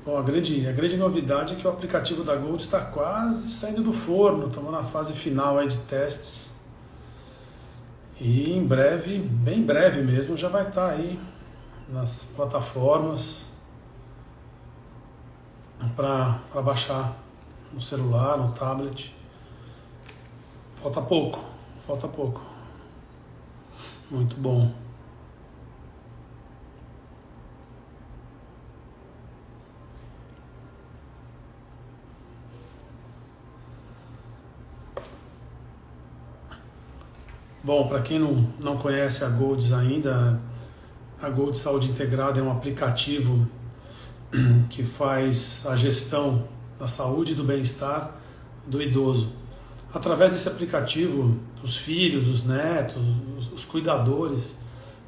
Bom, a grande novidade é que o aplicativo da Gold está quase saindo do forno, estamos na fase final aí de testes. E em breve, bem breve mesmo, já vai estar aí nas plataformas para baixar no celular, no tablet. Falta pouco, falta pouco. Muito bom. Bom, para quem não conhece a Golds ainda, a Gold Saúde Integrada é um aplicativo que faz a gestão da saúde e do bem-estar do idoso. Através desse aplicativo, os filhos, os netos, os cuidadores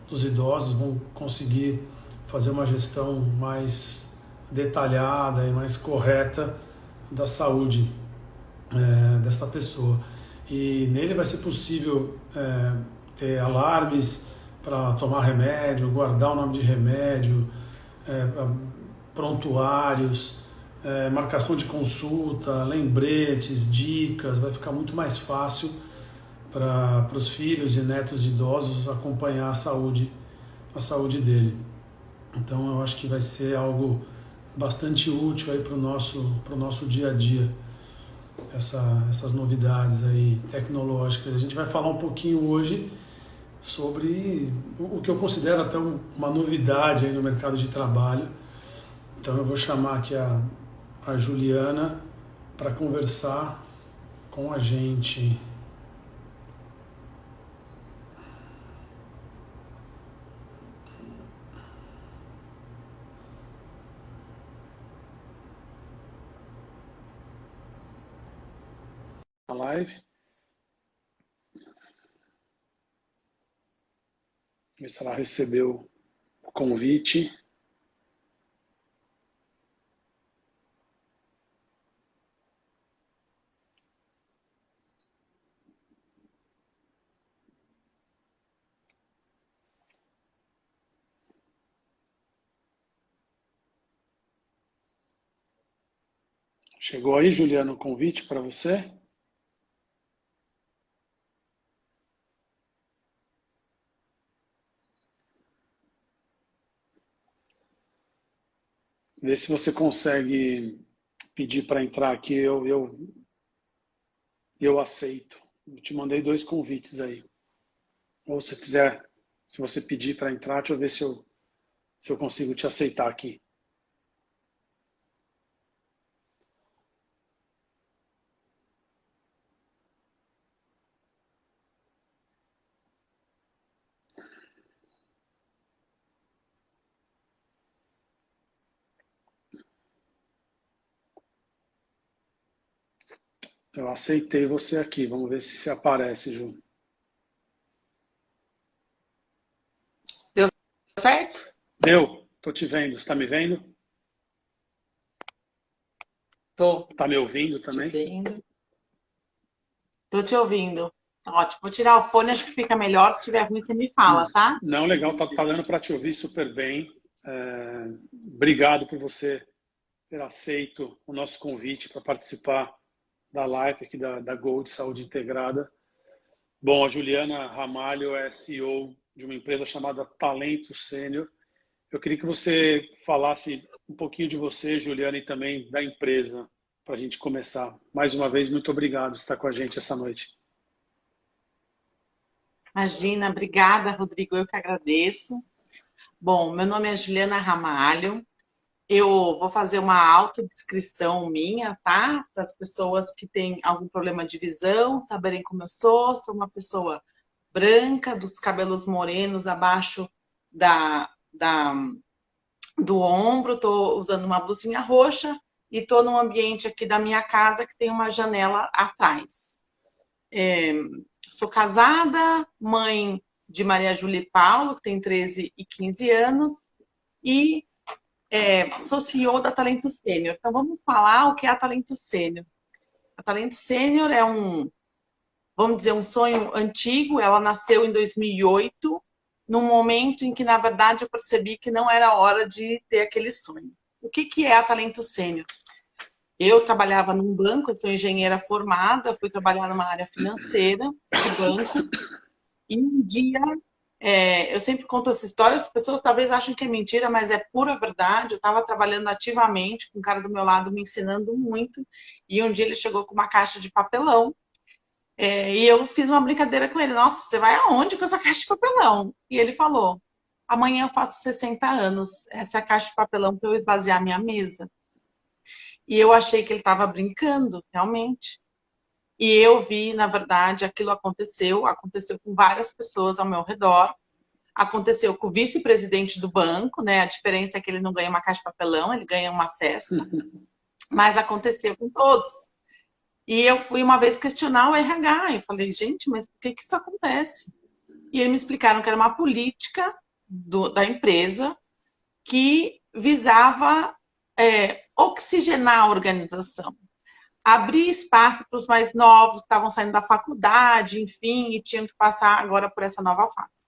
dos idosos vão conseguir fazer uma gestão mais detalhada e mais correta da saúde desta pessoa. E nele vai ser possível ter alarmes para tomar remédio, guardar o nome de remédio, prontuários, marcação de consulta, lembretes, dicas. Vai ficar muito mais fácil para os filhos e netos de idosos acompanhar a saúde dele. Então eu acho que vai ser algo bastante útil aí para o nosso dia a dia, essas novidades aí tecnológicas. A gente vai falar um pouquinho hoje sobre o que eu considero até uma novidade aí no mercado de trabalho. Então eu vou chamar aqui a Juliana para conversar com a gente. A live. Ver se ela recebeu o convite. Chegou aí, Juliana, o convite para você? Vê se você consegue pedir para entrar aqui, eu aceito. Eu te mandei 2 convites aí. Ou se quiser, se você pedir para entrar, deixa eu ver se eu consigo te aceitar aqui. Eu aceitei você aqui. Vamos ver se aparece, Ju. Deu certo? Deu? Tô te vendo. Você está me vendo? Tô Tá me ouvindo te também? vendo. Tô te ouvindo. Ótimo. Vou tirar o fone, acho que fica melhor. Se tiver ruim, você me fala, tá? Não, legal. Tá dando para te ouvir super bem. Obrigado por você ter aceito o nosso convite para participar da live aqui da Gold Saúde Integrada. Bom, a Juliana Ramalho é CEO de uma empresa chamada Talento Sênior. Eu queria que você falasse um pouquinho de você, Juliana, e também da empresa, para a gente começar. Mais uma vez, muito obrigado por estar com a gente essa noite. Imagina, obrigada, Rodrigo. Eu que agradeço. Bom, meu nome é Juliana Ramalho. Eu vou fazer uma autodescrição minha, tá? Para as pessoas que têm algum problema de visão, saberem como eu sou. Sou uma pessoa branca, dos cabelos morenos abaixo da, da, do ombro. Estou usando uma blusinha roxa e estou num ambiente aqui da minha casa que tem uma janela atrás. Sou casada, mãe de Maria Júlia e Paulo, que tem 13 e 15 anos, e sou CEO da Talento Sênior. Então vamos falar o que é a Talento Sênior. A Talento Sênior é vamos dizer, um sonho antigo. Ela nasceu em 2008, num momento em que, na verdade, eu percebi que não era hora de ter aquele sonho. o que que é a Talento Sênior? Eu trabalhava num banco, eu sou engenheira formada, fui trabalhar numa área financeira de banco, e um dia, eu sempre conto essa história, as pessoas talvez achem que é mentira, mas é pura verdade. Eu estava trabalhando ativamente com um cara do meu lado me ensinando muito, e um dia ele chegou com uma caixa de papelão, e eu fiz uma brincadeira com ele. Nossa, você vai aonde com essa caixa de papelão? E ele falou, amanhã eu faço 60 anos, essa é a caixa de papelão para eu esvaziar minha mesa. E eu achei que ele estava brincando, realmente. E eu vi, na verdade, aquilo aconteceu com várias pessoas ao meu redor, aconteceu com o vice-presidente do banco, né? A diferença é que ele não ganha uma caixa de papelão, ele ganha uma cesta, mas aconteceu com todos. E eu fui uma vez questionar o RH, e falei, gente, mas por que que isso acontece? E eles me explicaram que era uma política da empresa que visava oxigenar a organização, abrir espaço para os mais novos que estavam saindo da faculdade, enfim, e tinham que passar agora por essa nova fase.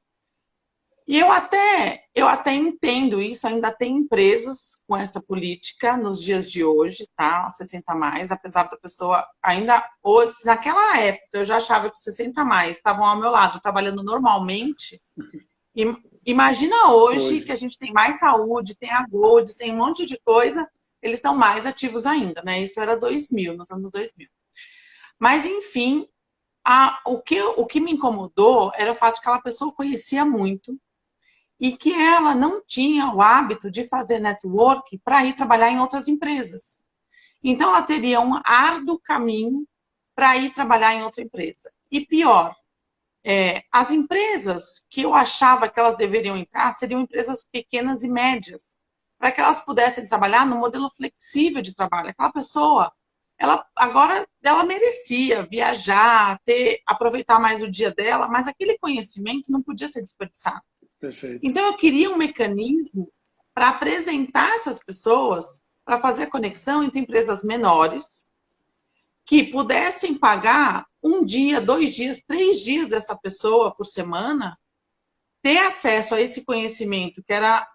E eu até entendo isso, ainda tem empresas com essa política nos dias de hoje, tá? 60 a mais, apesar da pessoa ainda hoje, naquela época eu já achava que 60 a mais estavam ao meu lado, trabalhando normalmente. E imagina hoje que a gente tem mais saúde, tem a Gold, tem um monte de coisa, eles estão mais ativos ainda, né? Isso era 2000, nos anos 2000. Mas, enfim, o que me incomodou era o fato de que aquela pessoa conhecia muito e que ela não tinha o hábito de fazer network para ir trabalhar em outras empresas. Então, ela teria um árduo caminho para ir trabalhar em outra empresa. E pior, as empresas que eu achava que elas deveriam entrar seriam empresas pequenas e médias, para que elas pudessem trabalhar no modelo flexível de trabalho. Aquela pessoa, ela merecia viajar, aproveitar mais o dia dela, mas aquele conhecimento não podia ser desperdiçado. Perfeito. Então, eu queria um mecanismo para apresentar essas pessoas, para fazer a conexão entre empresas menores, que pudessem pagar 1 dia, 2 dias, 3 dias dessa pessoa por semana, ter acesso a esse conhecimento que era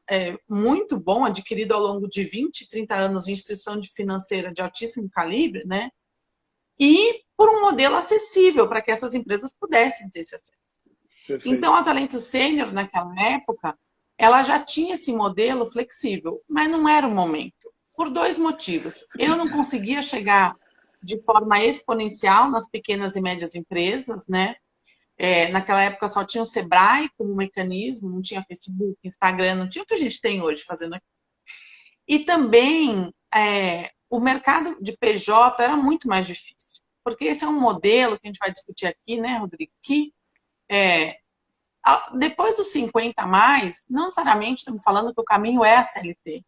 muito bom, adquirido ao longo de 20, 30 anos em instituição financeira de altíssimo calibre, né? E por um modelo acessível para que essas empresas pudessem ter esse acesso. Perfeito. Então, a Talento Sênior, naquela época, ela já tinha esse modelo flexível, mas não era o momento, por 2 motivos. Eu não conseguia chegar de forma exponencial nas pequenas e médias empresas, né? Naquela época só tinha o Sebrae como mecanismo, não tinha Facebook, Instagram, não tinha o que a gente tem hoje fazendo aqui. E também o mercado de PJ era muito mais difícil, porque esse é um modelo que a gente vai discutir aqui, né, Rodrigo, que depois dos 50 a mais, não necessariamente estamos falando que o caminho é a CLT.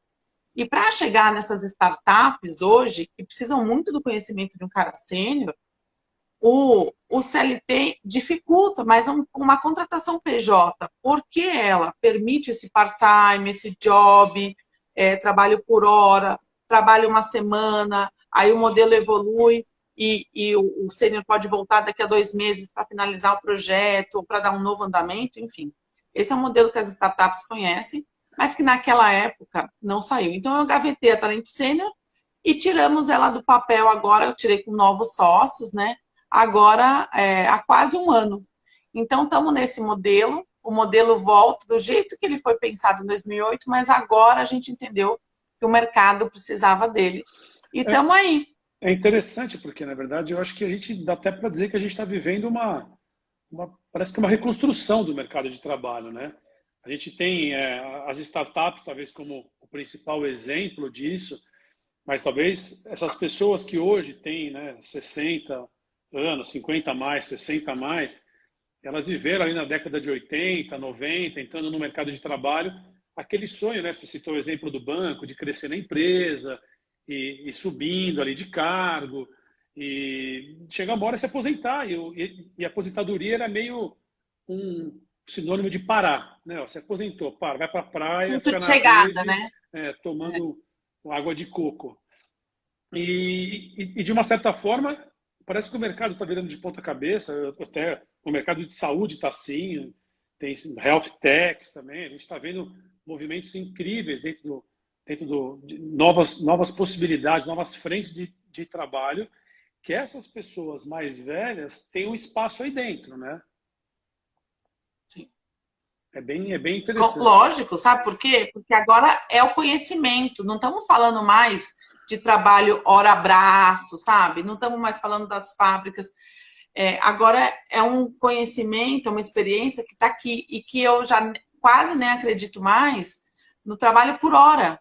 E para chegar nessas startups hoje, que precisam muito do conhecimento de um cara sênior, o CLT dificulta, mas uma contratação PJ, porque ela permite esse part-time, esse job, trabalho por hora, trabalho uma semana, aí o modelo evolui e o sênior pode voltar daqui a 2 meses para finalizar o projeto, ou para dar um novo andamento, enfim. Esse é um modelo que as startups conhecem, mas que naquela época não saiu. Então, eu gavetei a Talento Sênior e tiramos ela do papel agora, eu tirei com novos sócios, né? Agora, há quase 1 ano. Então, estamos nesse modelo, o modelo volta do jeito que ele foi pensado em 2008, mas agora a gente entendeu que o mercado precisava dele. E estamos aí. É interessante, porque, na verdade, eu acho que a gente dá até para dizer que a gente está vivendo parece que uma reconstrução do mercado de trabalho, né? A gente tem as startups, talvez, como o principal exemplo disso, mas talvez essas pessoas que hoje têm, né, 60 anos, 50 a mais, 60 a mais, elas viveram ali na década de 80, 90, entrando no mercado de trabalho, aquele sonho, né? Você citou o exemplo do banco, de crescer na empresa e subindo ali de cargo, e chegar uma hora e se aposentar. E a aposentadoria era meio um sinônimo de parar, né? Você aposentou, para, vai para a praia, Ponto fica de na chegada, rede, né? tomando água de coco. E de uma certa forma, parece que o mercado está virando de ponta cabeça, até o mercado de saúde está assim, tem health techs também, a gente está vendo movimentos incríveis dentro de novas possibilidades, novas frentes de trabalho, que essas pessoas mais velhas tenham espaço aí dentro, né? Sim. É bem interessante. Lógico, sabe por quê? Porque agora é o conhecimento, não estamos falando mais de trabalho hora-braço, sabe? Não estamos mais falando das fábricas. Agora é um conhecimento, uma experiência que está aqui e que eu já quase nem acredito mais no trabalho por hora.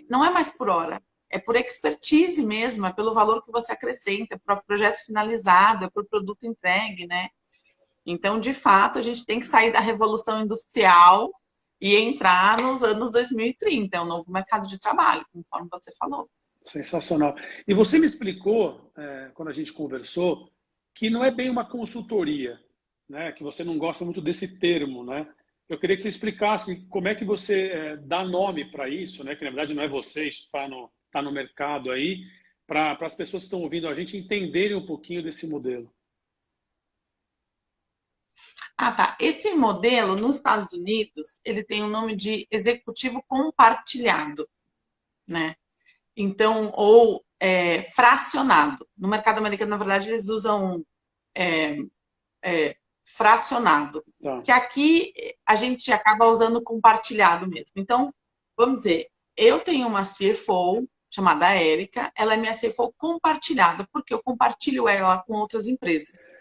Não é mais por hora, é por expertise mesmo, é pelo valor que você acrescenta, é para o projeto finalizado, é para o produto entregue, né? Então, de fato, a gente tem que sair da revolução industrial e entrar nos anos 2030, é um novo mercado de trabalho, conforme você falou. Sensacional. E você me explicou, quando a gente conversou, que não é bem uma consultoria, né? Que você não gosta muito desse termo, né? Eu queria que você explicasse como é que você dá nome para isso, né? Que na verdade não é você, isso tá no mercado aí, para as pessoas que estão ouvindo a gente entenderem um pouquinho desse modelo. Ah, tá. Esse modelo, nos Estados Unidos, ele tem o nome de executivo compartilhado, né? Então, ou fracionado. No mercado americano, na verdade, eles usam é, fracionado, Tá. que aqui a gente acaba usando compartilhado mesmo. Então, vamos dizer, eu tenho uma CFO chamada Érica, ela é minha CFO compartilhada, porque eu compartilho ela com outras empresas.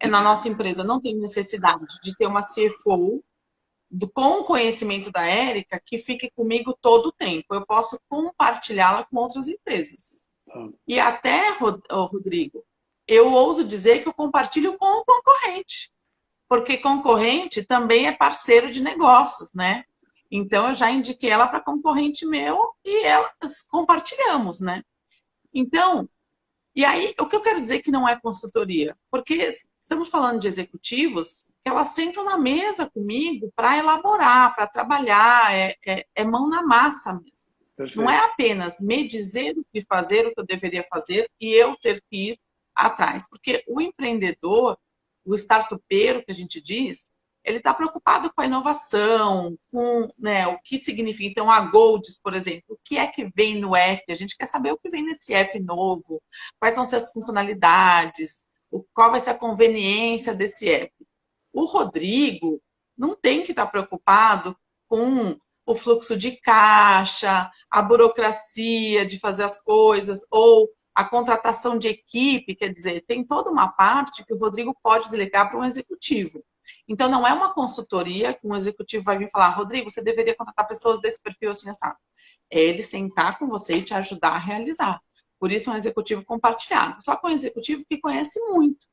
Na nossa empresa não tem necessidade de ter uma CFO com o conhecimento da Érica que fique comigo todo o tempo. Eu posso compartilhá-la com outras empresas. Tá. E até, Rodrigo, eu ouso dizer que eu compartilho com o concorrente, porque concorrente também é parceiro de negócios, né? Então eu já indiquei ela para concorrente meu e elas compartilhamos, né? Então, e aí o que eu quero dizer que não é consultoria? Porque estamos falando de executivos que elas sentam na mesa comigo para elaborar, para trabalhar, é mão na massa mesmo. Perfeito. Não é apenas me dizer o que fazer, o que eu deveria fazer e eu ter que ir atrás. Porque o empreendedor, o startupeiro que a gente diz, ele está preocupado com a inovação, com, né, o que significa. Então, a Golds, por exemplo, o que é que vem no app? A gente quer saber o que vem nesse app novo, quais vão ser as funcionalidades, qual vai ser a conveniência desse app. O Rodrigo não tem que estar preocupado com o fluxo de caixa, a burocracia de fazer as coisas, ou a contratação de equipe, quer dizer, tem toda uma parte que o Rodrigo pode delegar para um executivo. Então, não é uma consultoria que um executivo vai vir falar, Rodrigo, você deveria contratar pessoas desse perfil assim, assim. É ele sentar com você e te ajudar a realizar. Por isso, é um executivo compartilhado. Só que é um executivo que conhece muito,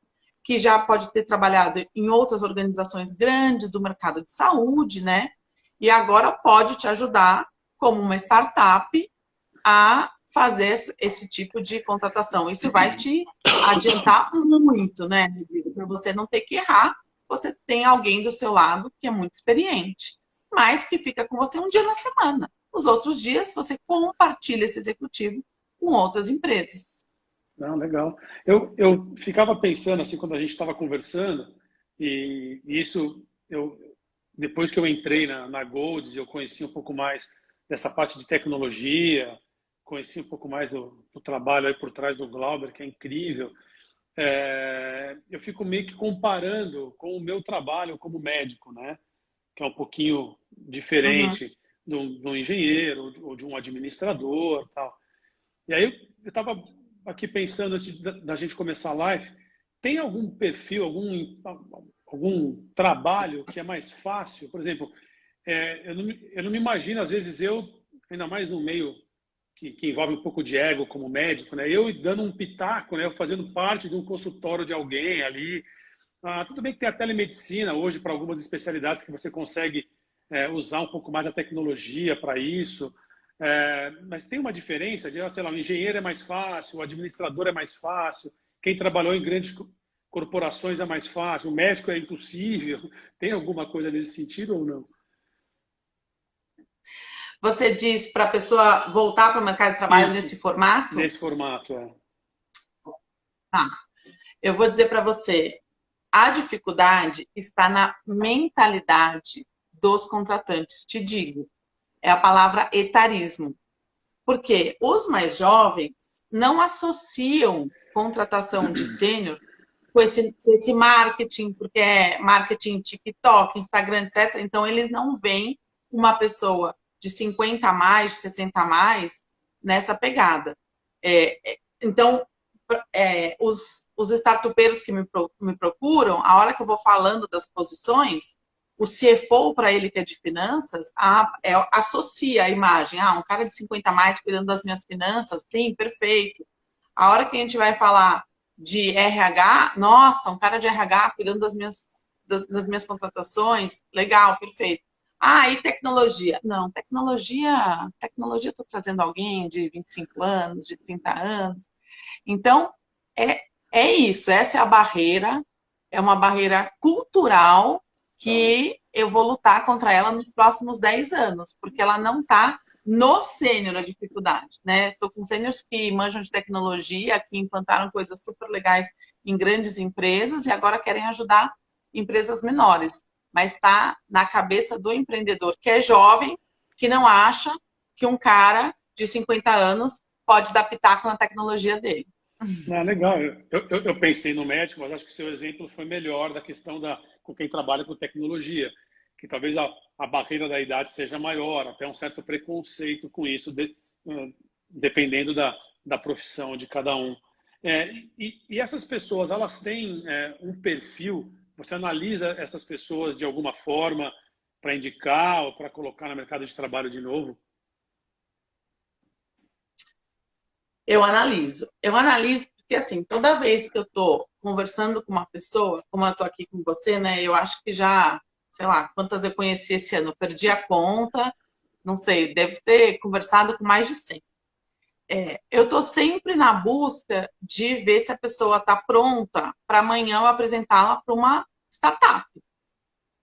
que já pode ter trabalhado em outras organizações grandes do mercado de saúde, né? E agora pode te ajudar, como uma startup, a fazer esse tipo de contratação. Isso vai te adiantar muito, né, para você não ter que errar. Você tem alguém do seu lado que é muito experiente, mas que fica com você um dia na semana. Os outros dias você compartilha esse executivo com outras empresas. Não, legal. Eu ficava pensando assim quando a gente estava conversando, e isso depois que eu entrei na Golds, eu conheci um pouco mais dessa parte de tecnologia, conheci um pouco mais do trabalho aí por trás do Glauber, que é incrível. Eu fico meio que comparando com o meu trabalho como médico, né? Que é um pouquinho diferente do engenheiro ou de um administrador, tal. E aí eu estava aqui pensando antes da gente começar a live, tem algum perfil, algum trabalho que é mais fácil? Por exemplo, eu não me imagino, às vezes ainda mais no meio que envolve um pouco de ego como médico, né? Eu dando um pitaco, né? Eu fazendo parte de um consultório de alguém ali. Tudo bem que tem a telemedicina hoje para algumas especialidades que você consegue usar um pouco mais a tecnologia para isso. Mas tem uma diferença de, sei lá, o engenheiro é mais fácil, o administrador é mais fácil, quem trabalhou em grandes corporações é mais fácil, o médico é impossível. Tem alguma coisa nesse sentido ou não? Você diz para a pessoa voltar para o mercado de trabalho Isso, nesse formato? nesse formato, Tá. Eu vou dizer para você, a dificuldade está na mentalidade dos contratantes, te digo. é a palavra etarismo. Porque os mais jovens não associam contratação de sênior com esse marketing, porque é marketing TikTok, Instagram, etc. Então, eles não veem uma pessoa de 50 a mais, de 60 a mais, nessa pegada. Então, os startupeiros que me procuram, a hora que eu vou falando das posições, o CFO para ele que é de finanças, associa a imagem, um cara de 50 a mais cuidando das minhas finanças, sim, perfeito. A hora que a gente vai falar de RH, nossa, um cara de RH cuidando das minhas contratações, legal, perfeito. E tecnologia? Não, tecnologia estou trazendo alguém de 25 anos, de 30 anos. Então, é isso, essa é a barreira, é uma barreira cultural que eu vou lutar contra ela nos próximos 10 anos, porque ela não está no sênior a dificuldade, né? Estou com sêniors que manjam de tecnologia, que implantaram coisas super legais em grandes empresas e agora querem ajudar empresas menores. Mas está na cabeça do empreendedor que é jovem, que não acha que um cara de 50 anos pode dar pitaco na tecnologia dele. Legal. Eu pensei no médico, mas acho que o seu exemplo foi melhor da questão com quem trabalha com tecnologia, que talvez a barreira da idade seja maior, até um certo preconceito com isso, dependendo da profissão de cada um. E essas pessoas, elas têm um perfil, você analisa essas pessoas de alguma forma para indicar ou para colocar no mercado de trabalho de novo? Eu analiso porque, assim, toda vez que eu estou conversando com uma pessoa, como eu estou aqui com você, né, eu acho que já, sei lá, quantas eu conheci esse ano, eu perdi a conta, não sei, deve ter conversado com mais de 100. Eu estou sempre na busca de ver se a pessoa está pronta para amanhã eu apresentá-la para uma startup,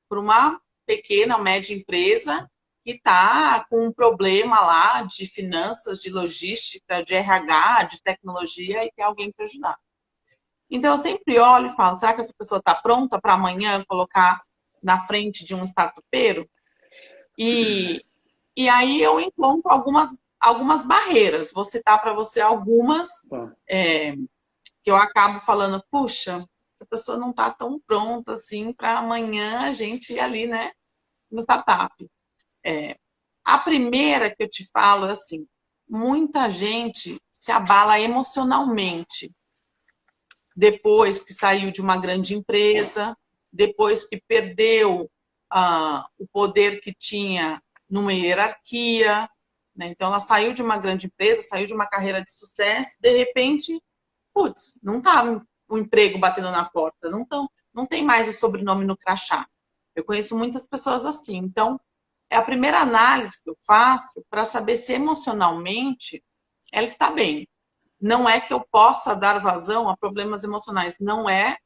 para uma pequena ou média empresa que está com um problema lá de finanças, de logística, de RH, de tecnologia e tem alguém para ajudar. Então, eu sempre olho e falo, será que essa pessoa está pronta para amanhã colocar na frente de um startupeiro? E aí eu encontro algumas barreiras. Vou citar para você algumas que eu acabo falando, puxa, essa pessoa não está tão pronta assim para amanhã a gente ir ali, né, no startup. A primeira que eu te falo é assim, muita gente se abala emocionalmente depois que saiu de uma grande empresa, depois que perdeu o poder que tinha numa hierarquia, né? Então ela saiu de uma grande empresa, saiu de uma carreira de sucesso, de repente, putz, não tá o emprego batendo na porta, não tem mais o sobrenome no crachá. Eu conheço muitas pessoas assim, então é a primeira análise que eu faço para saber se emocionalmente ela está bem. Não é que eu possa dar vazão a problemas emocionais, não é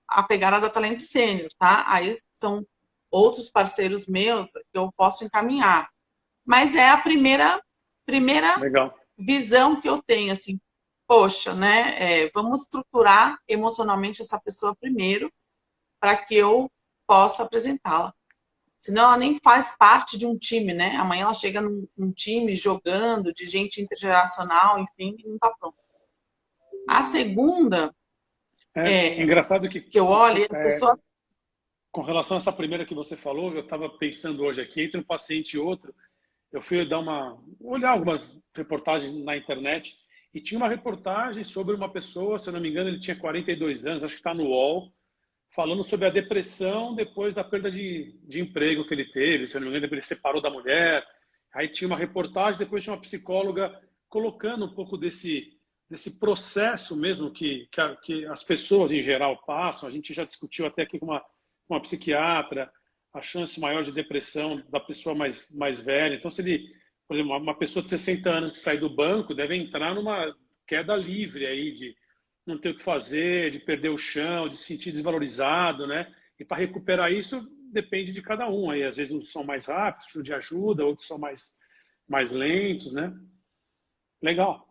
a pegada da Talento Sênior, tá? Aí são outros parceiros meus que eu posso encaminhar. Mas é a primeira Legal. Visão que eu tenho, assim, poxa, né? Vamos estruturar emocionalmente essa pessoa primeiro para que eu possa apresentá-la. Senão ela nem faz parte de um time, né? Amanhã ela chega num time jogando, de gente intergeracional, enfim, e não está pronta. A segunda engraçado que eu olho, a pessoa... Com relação a essa primeira que você falou, eu estava pensando hoje aqui, entre um paciente e outro, eu fui olhar algumas reportagens na internet e tinha uma reportagem sobre uma pessoa, se eu não me engano, ele tinha 42 anos, acho que está no UOL, falando sobre a depressão depois da perda de emprego que ele teve, se eu não me engano, ele se separou da mulher. Aí tinha uma reportagem, depois tinha uma psicóloga colocando um pouco desse processo mesmo que as pessoas em geral passam. A gente já discutiu até aqui com uma psiquiatra a chance maior de depressão da pessoa mais velha. Então, se ele, por exemplo, uma pessoa de 60 anos que sai do banco deve entrar numa queda livre aí de não ter o que fazer, de perder o chão, de se sentir desvalorizado, né? E para recuperar isso depende de cada um. Aí, às vezes uns são mais rápidos, precisam de ajuda, outros são mais lentos, né? Legal.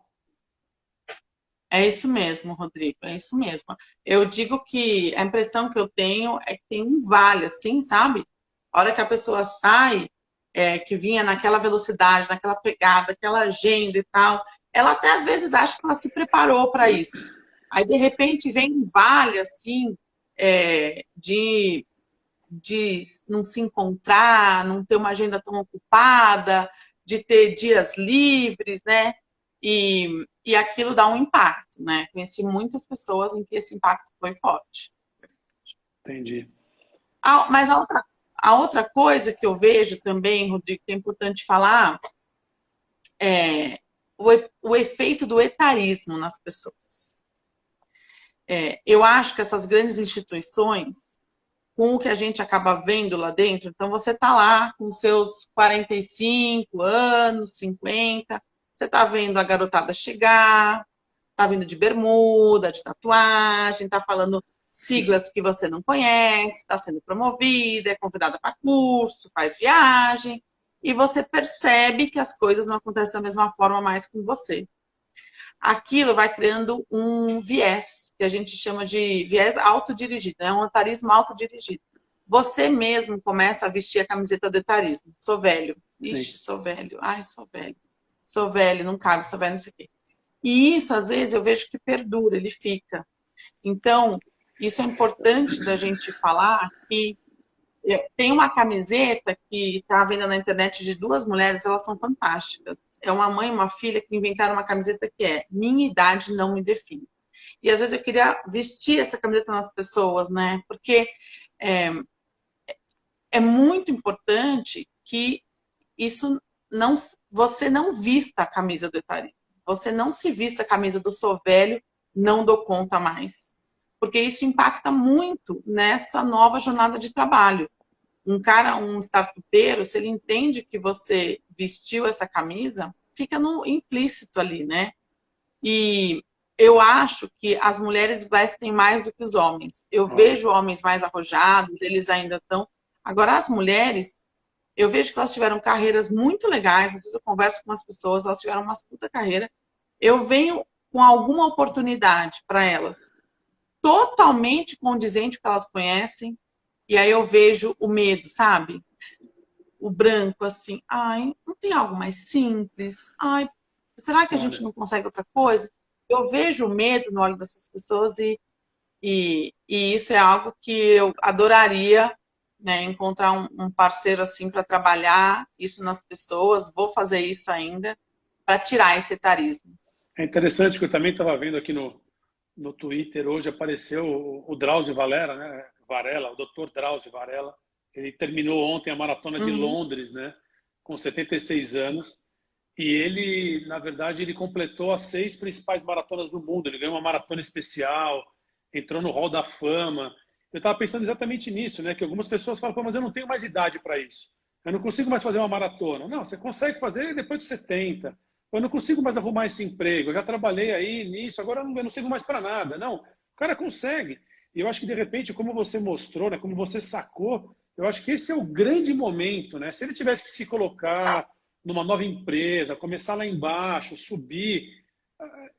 É isso mesmo, Rodrigo, é isso mesmo. Eu digo que a impressão que eu tenho é que tem um vale, assim, sabe? A hora que a pessoa sai, que vinha naquela velocidade, naquela pegada, aquela agenda e tal, ela até às vezes acha que ela se preparou para isso. Aí, de repente, vem um vale, assim, de não se encontrar, não ter uma agenda tão ocupada, de ter dias livres, né? E aquilo dá um impacto, né? Conheci muitas pessoas em que esse impacto foi forte. Entendi. Mas a outra coisa que eu vejo também, Rodrigo, que é importante falar, é o efeito do etarismo nas pessoas. Eu acho que essas grandes instituições, com o que a gente acaba vendo lá dentro, então você está lá com seus 45 anos, 50, você está vendo a garotada chegar, está vindo de bermuda, de tatuagem, está falando siglas que você não conhece, está sendo promovida, é convidada para curso, faz viagem, e você percebe que as coisas não acontecem da mesma forma mais com você. Aquilo vai criando um viés, que a gente chama de viés autodirigido, é um etarismo autodirigido. Você mesmo começa a vestir a camiseta do etarismo. Sou velho. Ixi, sou velho. Ai, sou velho. Sou velho, não cabe, sou velho, não sei o quê. E isso, às vezes, eu vejo que perdura, ele fica. Então, isso é importante da gente falar que tem uma camiseta que está vendo na internet de duas mulheres, elas são fantásticas. É uma mãe e uma filha que inventaram uma camiseta que é "Minha idade não me define". E às vezes eu queria vestir essa camiseta nas pessoas, né? Porque é muito importante que você não vista a camisa do etarismo. Você não se vista a camisa do "sou velho, não dou conta mais". Porque isso impacta muito nessa nova jornada de trabalho. Um startupeiro, se ele entende que você vestiu essa camisa, fica no implícito ali, né? E eu acho que as mulheres vestem mais do que os homens. Eu vejo homens mais arrojados, eles ainda estão. Agora, as mulheres, eu vejo que elas tiveram carreiras muito legais. Às vezes eu converso com as pessoas, elas tiveram uma puta carreira. Eu venho com alguma oportunidade para elas, totalmente condizente com o que elas conhecem, e aí eu vejo o medo, sabe? O branco, assim, ai, não tem algo mais simples? Ai, será que a gente não consegue outra coisa? Eu vejo o medo no olho dessas pessoas e isso é algo que eu adoraria, né, encontrar um parceiro assim para trabalhar isso nas pessoas. Vou fazer isso ainda para tirar esse etarismo. É interessante que eu também estava vendo aqui no Twitter, hoje apareceu o Drauzio Varela, né? O Dr. Drauzio Varela. Ele terminou ontem a maratona de Londres, né? Com 76 anos. E ele, na verdade, ele completou as 6 principais maratonas do mundo. Ele ganhou uma maratona especial, entrou no Hall da Fama. Eu estava pensando exatamente nisso, né? Que algumas pessoas falam, mas eu não tenho mais idade para isso. Eu não consigo mais fazer uma maratona. Não, você consegue fazer depois dos 70. Eu não consigo mais arrumar esse emprego. Eu já trabalhei aí nisso, agora eu não sirvo mais para nada. Não, o cara consegue. E eu acho que, de repente, como você mostrou, né? Como você sacou, eu acho que esse é o grande momento, né? Se ele tivesse que se colocar numa nova empresa, começar lá embaixo, subir,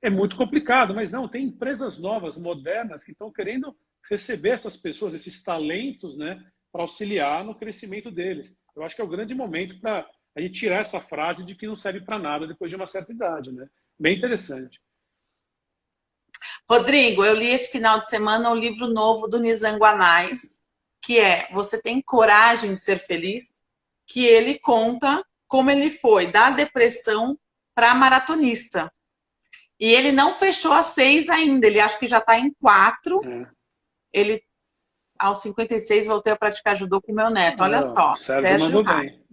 é muito complicado, mas não, tem empresas novas, modernas, que estão querendo receber essas pessoas, esses talentos, né, para auxiliar no crescimento deles. Eu acho que é o grande momento para a gente tirar essa frase de que não serve para nada depois de uma certa idade, né? Bem interessante. Rodrigo, eu li esse final de semana um livro novo do Nizam Guanais, que é Você Tem Coragem de Ser Feliz, que ele conta como ele foi da depressão para maratonista. E ele não fechou as 6 ainda, ele acho que já está em 4. Ele, aos 56, voltei a praticar judô com meu neto. Olha só, Sérgio mandou bem.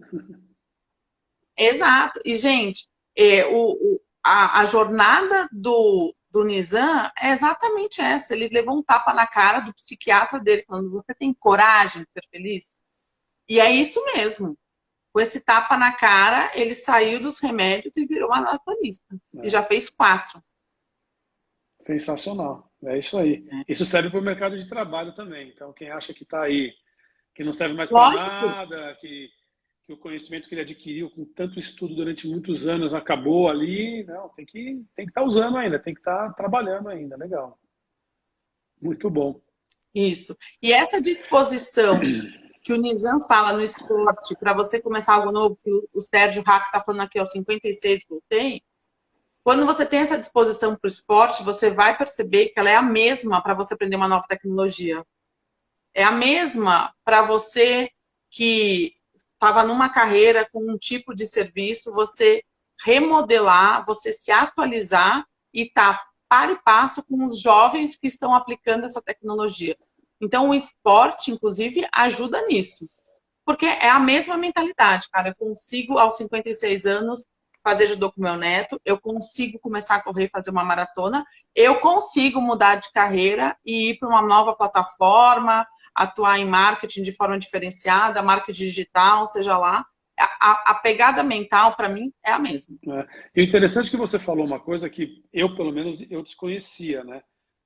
Exato. E, gente, a jornada do Nizam é exatamente essa. Ele levou um tapa na cara do psiquiatra dele, falando, você tem coragem de ser feliz? E é isso mesmo. Com esse tapa na cara, ele saiu dos remédios e virou maratonista. E já fez 4. Sensacional. É isso aí. Isso serve para o mercado de trabalho também. Então, quem acha que está aí, que não serve mais para nada, que o conhecimento que ele adquiriu com tanto estudo durante muitos anos acabou ali, não, tem que estar usando ainda, tem que estar trabalhando ainda. Legal. Muito bom. Isso. E essa disposição que o Nizam fala no esporte, para você começar algo novo, que o Sérgio Hack está falando aqui, aos 56 voltei. Quando você tem essa disposição para o esporte, você vai perceber que ela é a mesma para você aprender uma nova tecnologia. É a mesma para você que estava numa carreira com um tipo de serviço, você remodelar, você se atualizar e estar par e passo com os jovens que estão aplicando essa tecnologia. Então, o esporte, inclusive, ajuda nisso. Porque é a mesma mentalidade, cara. Eu consigo, aos 56 anos, fazer judô com meu neto, eu consigo começar a correr e fazer uma maratona, eu consigo mudar de carreira e ir para uma nova plataforma, atuar em marketing de forma diferenciada, marketing digital, seja lá. A pegada mental, para mim, é a mesma. E o interessante é que você falou uma coisa que eu, pelo menos, eu desconhecia, né?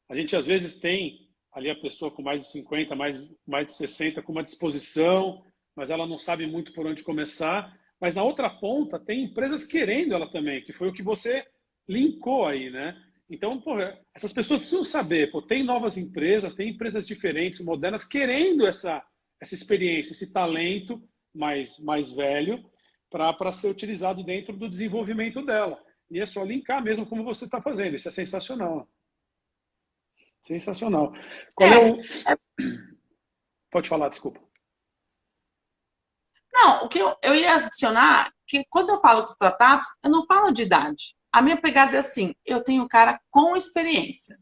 A gente, às vezes, tem ali a pessoa com mais de 50, mais de 60, com uma disposição, mas ela não sabe muito por onde começar. Mas na outra ponta tem empresas querendo ela também, que foi o que você linkou aí, né? Então, porra, essas pessoas precisam saber, pô, tem novas empresas, tem empresas diferentes, modernas, querendo essa experiência, esse talento mais velho para ser utilizado dentro do desenvolvimento dela. E é só linkar mesmo como você está fazendo. Isso é sensacional. Sensacional. Qual é o... Pode falar, desculpa. Não, o que eu ia adicionar, que quando eu falo com startups, eu não falo de idade. A minha pegada é assim, eu tenho um cara com experiência.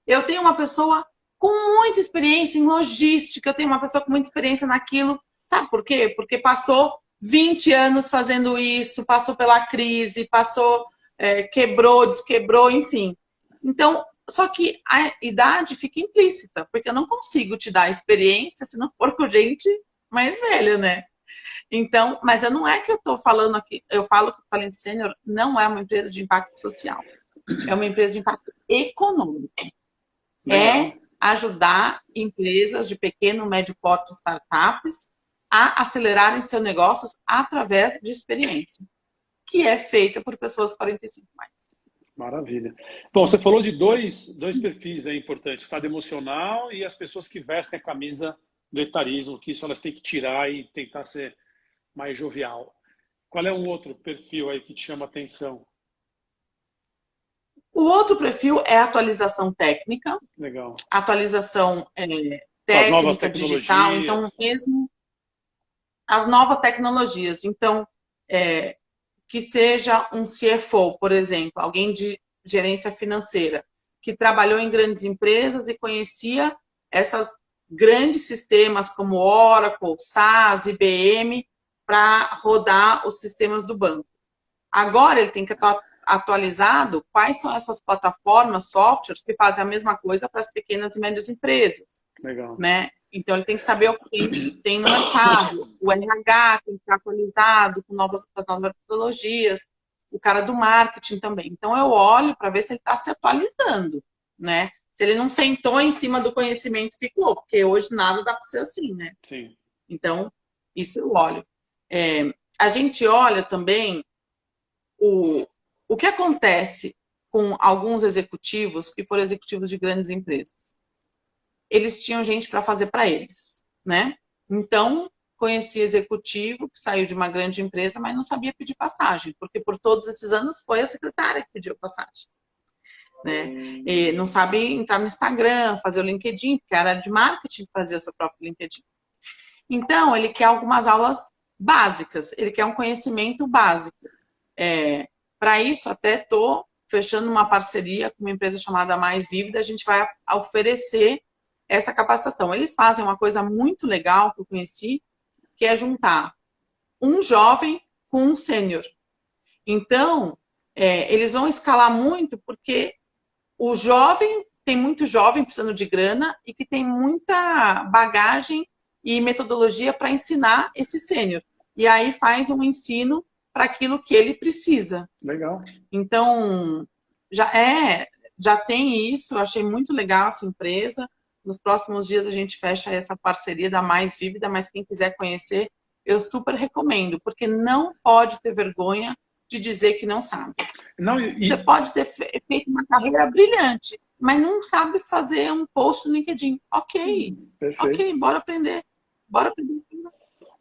Eu tenho uma pessoa com muita experiência em logística, eu tenho uma pessoa com muita experiência naquilo. Sabe por quê? Porque passou 20 anos fazendo isso, passou pela crise, quebrou, desquebrou, enfim. Então, só que a idade fica implícita, porque eu não consigo te dar experiência se não for com gente mais velha, né? Então, mas não é que eu estou falando aqui, eu falo que o Talento Sênior não é uma empresa de impacto social, é uma empresa de impacto econômico. É ajudar empresas de pequeno, médio porte, startups, a acelerarem seus negócios através de experiência, que é feita por pessoas 45 mais. Maravilha. Bom, você falou de dois perfis aí importantes, o estado emocional e as pessoas que vestem a camisa do etarismo, que isso elas têm que tirar e tentar ser mais jovial. Qual é um outro perfil aí que te chama a atenção? O outro perfil é a atualização técnica. Legal. Atualização técnica, digital. Então, mesmo as novas tecnologias. Então, que seja um CFO, por exemplo, alguém de gerência financeira, que trabalhou em grandes empresas e conhecia esses grandes sistemas como Oracle, SAS, IBM, para rodar os sistemas do banco. Agora ele tem que estar atualizado quais são essas plataformas, softwares que fazem a mesma coisa para as pequenas e médias empresas. Legal. Né? Então ele tem que saber o que tem no mercado. O RH tem que estar atualizado com novas metodologias. O cara do marketing também. Então eu olho para ver se ele está se atualizando, né? Se ele não sentou em cima do conhecimento, ficou, porque hoje nada dá para ser assim, né? Sim. Então, isso eu olho. A gente olha também o que acontece com alguns executivos que foram executivos de grandes empresas. Eles tinham gente para fazer para eles, né? Então, conheci executivo que saiu de uma grande empresa, mas não sabia pedir passagem, porque por todos esses anos foi a secretária que pediu passagem. Né? E não sabe entrar no Instagram, fazer o LinkedIn, porque era de marketing que fazia o seu próprio LinkedIn. Então, ele quer algumas aulas básicas, ele quer um conhecimento básico. Para isso, até estou fechando uma parceria com uma empresa chamada Mais Vívida, a gente vai oferecer essa capacitação. Eles fazem uma coisa muito legal que eu conheci, que é juntar um jovem com um sênior. Então, eles vão escalar muito porque o jovem, tem muito jovem precisando de grana e que tem muita bagagem e metodologia para ensinar esse sênior. E aí faz um ensino para aquilo que ele precisa. Legal. Então, já tem isso, eu achei muito legal essa empresa. Nos próximos dias a gente fecha essa parceria da Mais Vívida, mas quem quiser conhecer, eu super recomendo, porque não pode ter vergonha de dizer que não sabe. Você pode ter feito uma carreira brilhante, mas não sabe fazer um post no LinkedIn. Ok, perfeito. Ok, bora aprender. bora pedir isso.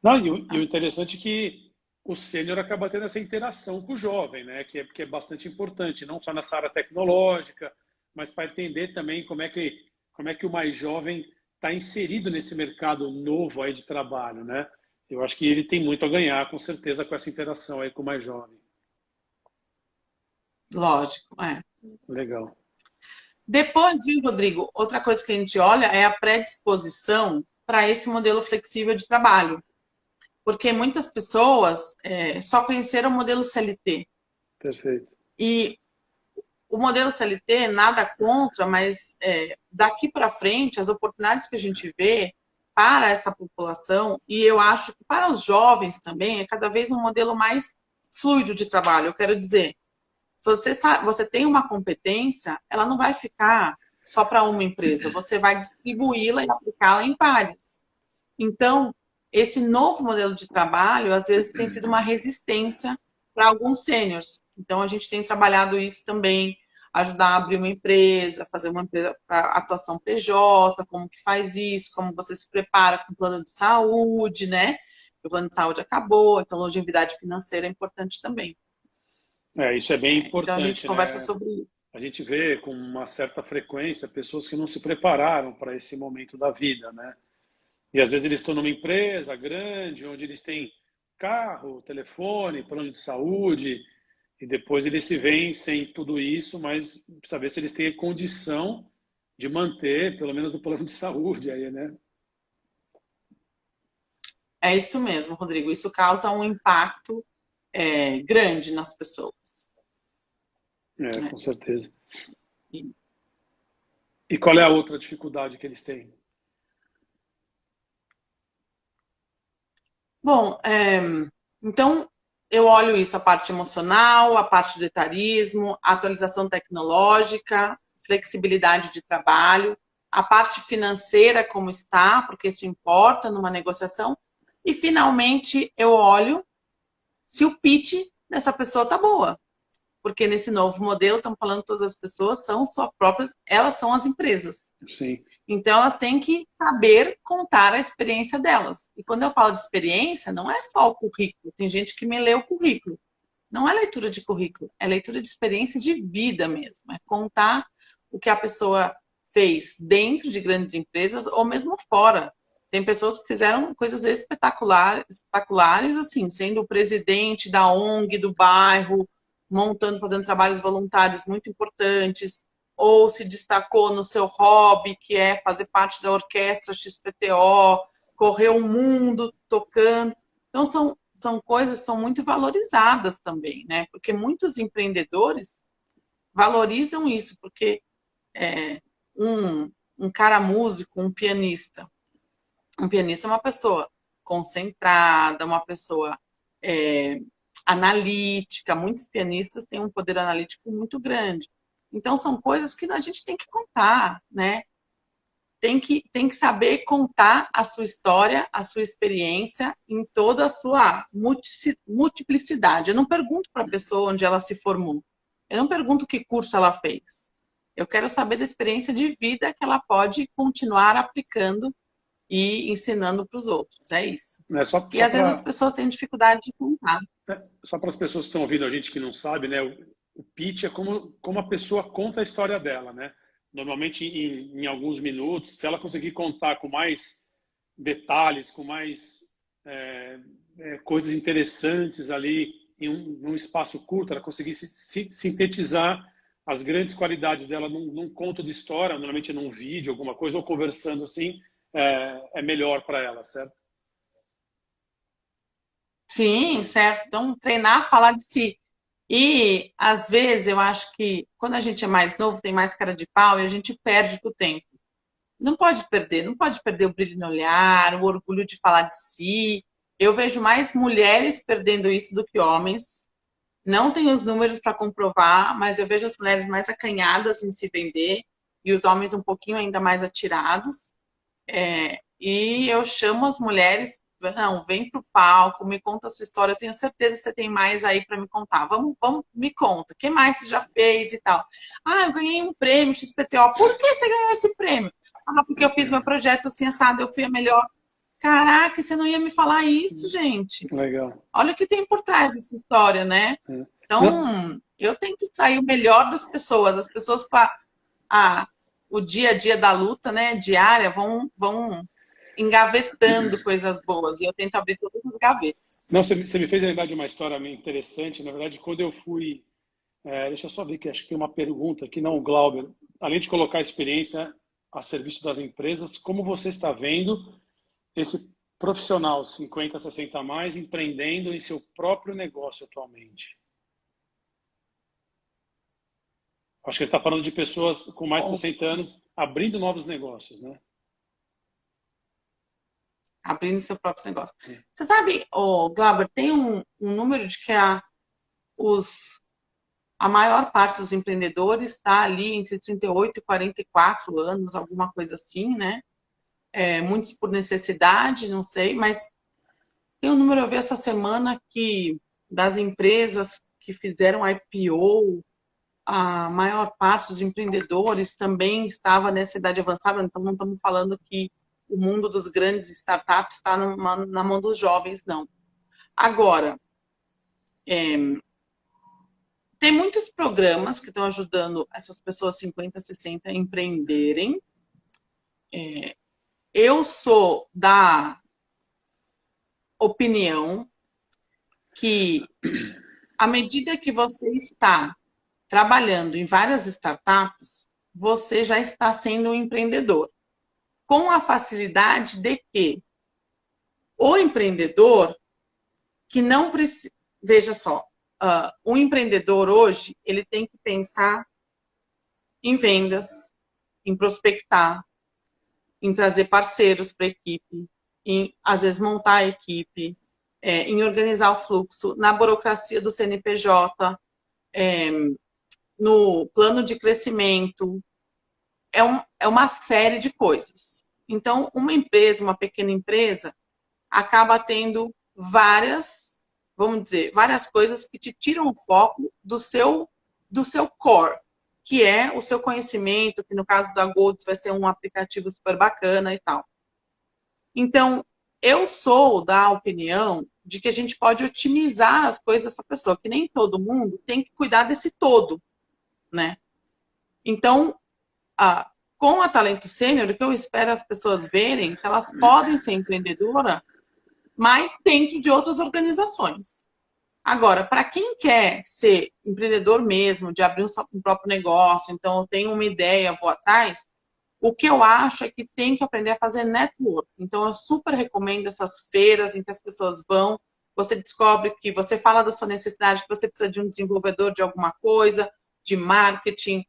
Não, e o interessante é que o sênior acaba tendo essa interação com o jovem, né? Que é bastante importante, não só nessa área tecnológica, mas para entender também como é que o mais jovem está inserido nesse mercado novo aí de trabalho, né? Eu acho que ele tem muito a ganhar, com certeza, com essa interação aí com o mais jovem. Lógico, é. Legal. Depois, viu, Rodrigo, outra coisa que a gente olha é a predisposição para esse modelo flexível de trabalho. Porque muitas pessoas só conheceram o modelo CLT. Perfeito. E o modelo CLT, nada contra, mas daqui para frente, as oportunidades que a gente vê para essa população, e eu acho que para os jovens também, é cada vez um modelo mais fluido de trabalho. Eu quero dizer, se você tem uma competência, ela não vai ficar só para uma empresa, você vai distribuí-la e aplicá-la em várias. Então, esse novo modelo de trabalho, às vezes, tem sido uma resistência para alguns sêniors. Então, a gente tem trabalhado isso também, ajudar a abrir uma empresa, fazer uma empresa para atuação PJ, como que faz isso, como você se prepara com o plano de saúde, né? O plano de saúde acabou, então longevidade financeira é importante também. Isso é bem importante, então, a gente conversa sobre isso. A gente vê com uma certa frequência pessoas que não se prepararam para esse momento da vida, né? E às vezes eles estão numa empresa grande, onde eles têm carro, telefone, plano de saúde, e depois eles se veem sem tudo isso, mas precisa ver se eles têm a condição de manter, pelo menos, o plano de saúde aí, né? É isso mesmo, Rodrigo. Isso causa um impacto grande nas pessoas. Com certeza. E qual é a outra dificuldade que eles têm? Bom, então eu olho isso, a parte emocional, a parte do etarismo, a atualização tecnológica, flexibilidade de trabalho, a parte financeira como está, porque isso importa numa negociação, e finalmente eu olho se o pitch dessa pessoa tá boa. Porque nesse novo modelo, estamos falando que todas as pessoas são suas próprias, elas são as empresas. Sim. Então, elas têm que saber contar a experiência delas. E quando eu falo de experiência, não é só o currículo. Tem gente que me lê o currículo. Não é leitura de currículo, é leitura de experiência de vida mesmo. É contar o que a pessoa fez dentro de grandes empresas ou mesmo fora. Tem pessoas que fizeram coisas espetaculares, assim, sendo o presidente da ONG do bairro, fazendo trabalhos voluntários muito importantes, ou se destacou no seu hobby, que é fazer parte da orquestra XPTO, correr o mundo tocando. Então, são coisas que são muito valorizadas também, né? Porque muitos empreendedores valorizam isso, porque um cara músico, um pianista é uma pessoa concentrada, uma pessoa analítica. Muitos pianistas têm um poder analítico muito grande. Então, são coisas que a gente tem que contar, né? Tem que saber contar a sua história, a sua experiência em toda a sua multiplicidade. Eu não pergunto para a pessoa onde ela se formou. Eu não pergunto que curso ela fez. Eu quero saber da experiência de vida que ela pode continuar aplicando e ensinando para os outros. É isso. E às vezes as pessoas têm dificuldade de contar. Só para as pessoas que estão ouvindo a gente que não sabe, né? O pitch é como a pessoa conta a história dela, né? Normalmente em alguns minutos, se ela conseguir contar com mais detalhes, com mais coisas interessantes ali em um espaço curto, ela conseguir sintetizar as grandes qualidades dela num conto de história, normalmente num vídeo, alguma coisa, ou conversando assim, é melhor para ela, certo? Sim, certo. Então, treinar, falar de si. E, às vezes, eu acho que quando a gente é mais novo, tem mais cara de pau e a gente perde o tempo. Não pode perder o brilho no olhar, o orgulho de falar de si. Eu vejo mais mulheres perdendo isso do que homens. Não tenho os números para comprovar, mas eu vejo as mulheres mais acanhadas em se vender e os homens um pouquinho ainda mais atirados. E eu chamo as mulheres, não, vem pro palco, me conta a sua história, eu tenho certeza que você tem mais aí para me contar. Vamos, me conta, o que mais você já fez e tal? Ah, eu ganhei um prêmio XPTO. Por que você ganhou esse prêmio? Ah, porque eu fiz meu projeto assim, assado, eu fui a melhor. Caraca, você não ia me falar isso, gente. Legal. Olha o que tem por trás dessa história, né? É. Não, Então, eu tento extrair o melhor das pessoas. As pessoas com o dia a dia da luta, né, diária, vão engavetando coisas boas. E eu tento abrir todas as gavetas. não, você me fez lembrar de uma história meio interessante. Na verdade, quando eu fui. Deixa eu só ver que acho que tem uma pergunta aqui, não, Glauber. Além de colocar a experiência a serviço das empresas, como você está vendo esse profissional 50, 60 a mais empreendendo em seu próprio negócio atualmente? Acho que ele está falando de pessoas com mais de Bom, 60 anos abrindo novos negócios, né? abrindo seu próprio negócio. Você sabe, Glauber, tem um número de que a maior parte dos empreendedores está ali entre 38 e 44 anos, alguma coisa assim, né? Muitos por necessidade, não sei, mas tem um número, eu vi essa semana, que das empresas que fizeram IPO, a maior parte dos empreendedores também estava nessa idade avançada, então não estamos falando que o mundo dos grandes startups está na mão dos jovens, não. Agora, tem muitos programas que estão ajudando essas pessoas 50, 60 a empreenderem. Eu sou da opinião que, à medida que você está trabalhando em várias startups, você já está sendo um empreendedor. Com a facilidade de que o empreendedor que não precisa... Veja só, um empreendedor hoje, ele tem que pensar em vendas, em prospectar, em trazer parceiros para a equipe, em, às vezes, montar a equipe, em organizar o fluxo, na burocracia do CNPJ, no plano de crescimento. É uma série de coisas. Então, uma empresa, uma pequena empresa, acaba tendo várias, vamos dizer, várias coisas que te tiram o foco do seu core, que é o seu conhecimento, que no caso da Golds vai ser um aplicativo super bacana e tal. Então, eu sou da opinião de que a gente pode otimizar as coisas dessa pessoa, que nem todo mundo tem que cuidar desse todo, né? Então, com a Talento Sênior, o que eu espero as pessoas verem, que elas podem ser empreendedoras, mas dentro de outras organizações. Agora, para quem quer ser empreendedor mesmo, de abrir um próprio negócio, então eu tenho uma ideia, vou atrás, o que eu acho é que tem que aprender a fazer network. Então, eu super recomendo essas feiras em que as pessoas vão, você descobre que você fala da sua necessidade, que você precisa de um desenvolvedor de alguma coisa, de marketing,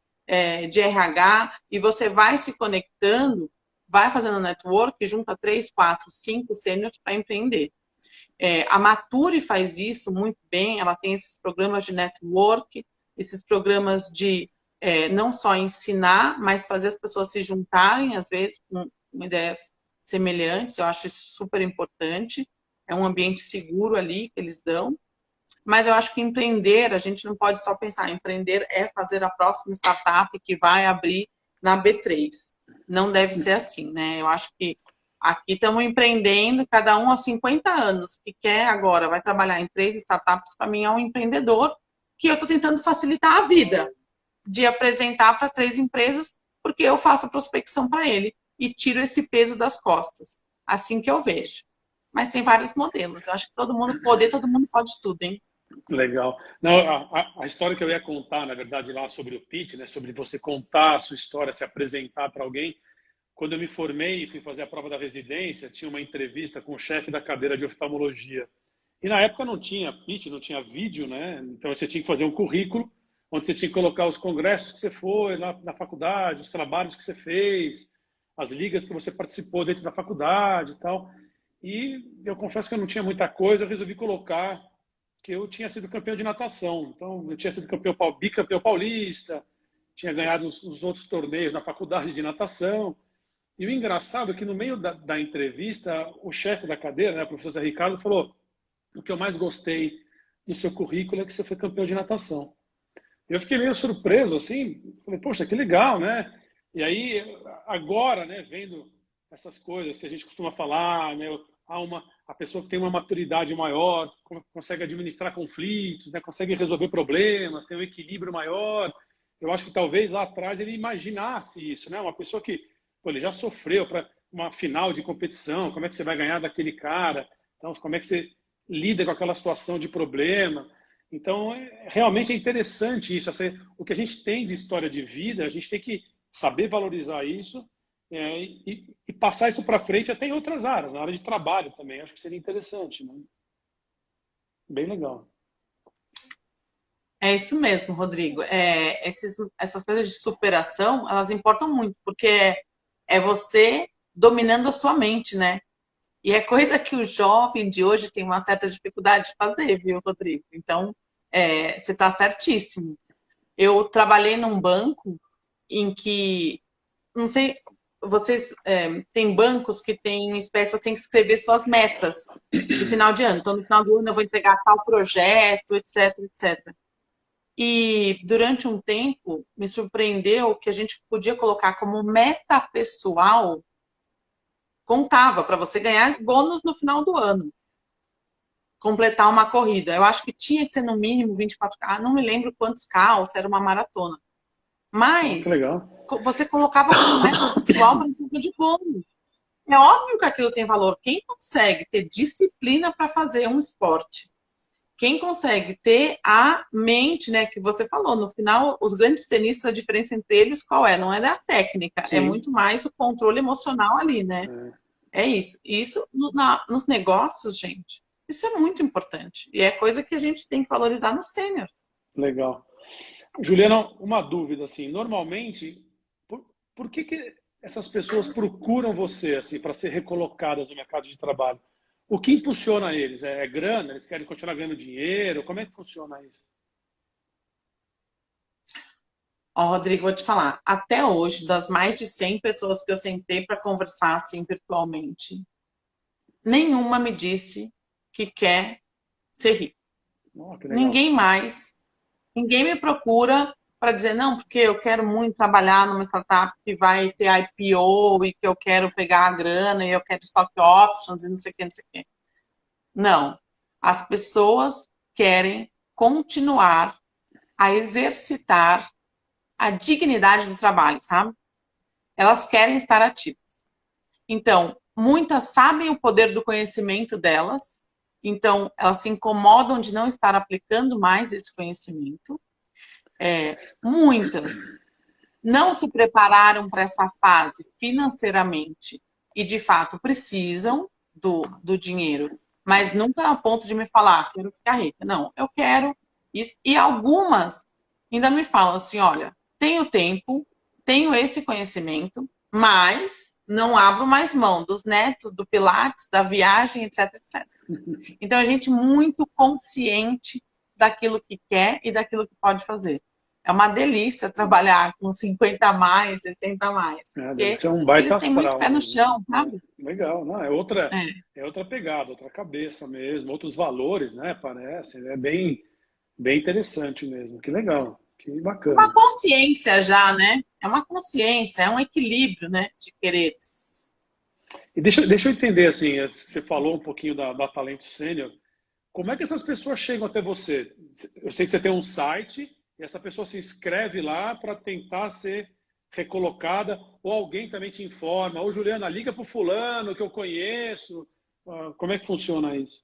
de RH, e você vai se conectando, vai fazendo network, junta 3, 4, 5 sêniores para empreender. A Mature faz isso muito bem, ela tem esses programas de network, esses programas de não só ensinar, mas fazer as pessoas se juntarem, às vezes, com ideias semelhantes. Eu acho isso super importante. É um ambiente seguro ali que eles dão. Mas eu acho que empreender, a gente não pode só pensar, empreender é fazer a próxima startup que vai abrir na B3. Não deve ser assim, né? Eu acho que aqui estamos empreendendo, cada um aos 50 anos, que quer agora, vai trabalhar em 3 startups, para mim é um empreendedor que eu estou tentando facilitar a vida, de apresentar para 3 empresas, porque eu faço a prospecção para ele e tiro esse peso das costas. Assim que eu vejo. Mas tem vários modelos. Eu acho que todo mundo pode tudo, hein? legal. Não, a história que eu ia contar, na verdade, lá sobre o pitch, né, sobre você contar a sua história, se apresentar para alguém. Quando eu me formei e fui fazer a prova da residência, tinha uma entrevista com o chefe da cadeira de oftalmologia. E na época não tinha pitch, não tinha vídeo, né? Então você tinha que fazer um currículo onde você tinha que colocar os congressos que você foi na faculdade, os trabalhos que você fez, as ligas que você participou dentro da faculdade e tal. E eu confesso que eu não tinha muita coisa, eu resolvi colocar que eu tinha sido campeão de natação. Então, eu tinha sido bicampeão paulista, tinha ganhado os outros torneios na faculdade de natação. E o engraçado é que no meio da entrevista, o chefe da cadeira, né, o professor Zé Ricardo, falou: o que eu mais gostei no seu currículo é que você foi campeão de natação. Eu fiquei meio surpreso, assim, falei, poxa, que legal, né? E aí, agora, né, vendo essas coisas que a gente costuma falar, né? A pessoa que tem uma maturidade maior, consegue administrar conflitos, né? Consegue resolver problemas, tem um equilíbrio maior. Eu acho que talvez lá atrás ele imaginasse isso, né? Uma pessoa que, pô, ele já sofreu para uma final de competição, como é que você vai ganhar daquele cara? Então, como é que você lida com aquela situação de problema? Então, realmente é interessante isso. O que a gente tem de história de vida, a gente tem que saber valorizar isso e passar isso para frente até em outras áreas, na área de trabalho também. Acho que seria interessante, né? Bem legal. É isso mesmo, Rodrigo. Essas coisas de superação, elas importam muito, porque é você dominando a sua mente, né? E é coisa que o jovem de hoje tem uma certa dificuldade de fazer, viu, Rodrigo? Então, você está certíssimo. Eu trabalhei num banco em que, não sei, vocês têm bancos que têm espécie, você tem que escrever suas metas de final de ano. Então, no final do ano eu vou entregar tal projeto, etc, etc. E durante um tempo me surpreendeu que a gente podia colocar como meta pessoal, contava para você ganhar bônus no final do ano, completar uma corrida. Eu acho que tinha que ser no mínimo 24K, não me lembro quantos K, ou se era uma maratona. Que Mas legal. você colocava como meta pessoal para entrega de bônus. É óbvio que aquilo tem valor. Quem consegue ter disciplina para fazer um esporte? Quem consegue ter a mente, né, que você falou, no final, os grandes tenistas, a diferença entre eles qual é? Não é da técnica, Sim. é muito mais o controle emocional ali, né? É isso. Isso nos negócios, gente, isso é muito importante. E é coisa que a gente tem que valorizar no sênior. Legal. Juliana, uma dúvida, assim, normalmente, por que essas pessoas procuram você, assim, para ser recolocadas no mercado de trabalho? O que impulsiona eles? É grana? Eles querem continuar ganhando dinheiro? Como é que funciona isso? Ó, Rodrigo, vou te falar, até hoje, das mais de 100 pessoas que eu sentei para conversar assim virtualmente, nenhuma me disse que quer ser rico. Oh, que legal. Ninguém me procura para dizer, não, porque eu quero muito trabalhar numa startup que vai ter IPO e que eu quero pegar a grana e eu quero stock options e não sei o que, não sei o que. Não. As pessoas querem continuar a exercitar a dignidade do trabalho, sabe? Elas querem estar ativas. Então, muitas sabem o poder do conhecimento delas, então elas se incomodam de não estar aplicando mais esse conhecimento. Muitas não se prepararam para essa fase financeiramente e, de fato, precisam do dinheiro, mas nunca a ponto de me falar, quero ficar rica. Não, eu quero isso. E algumas ainda me falam assim, olha, tenho tempo, tenho esse conhecimento, mas não abro mais mão dos netos, do Pilates, da viagem, etc, etc. Então, a gente muito consciente daquilo que quer e daquilo que pode fazer. É uma delícia trabalhar com 50 a mais, 60 a mais. Deve ser um baita eles têm muito astral. pé no chão, sabe? Legal. Não, é outra pegada, outra cabeça mesmo, outros valores, né? Parece. É bem interessante mesmo. Que legal. Que bacana. Uma consciência já, né? É uma consciência, é um equilíbrio, né? De quereres. E deixa eu entender, assim, você falou um pouquinho da Talento Sênior. Como é que essas pessoas chegam até você? Eu sei que você tem um site e essa pessoa se inscreve lá para tentar ser recolocada, ou alguém também te informa, ou Juliana, liga para o fulano que eu conheço. Como é que funciona isso?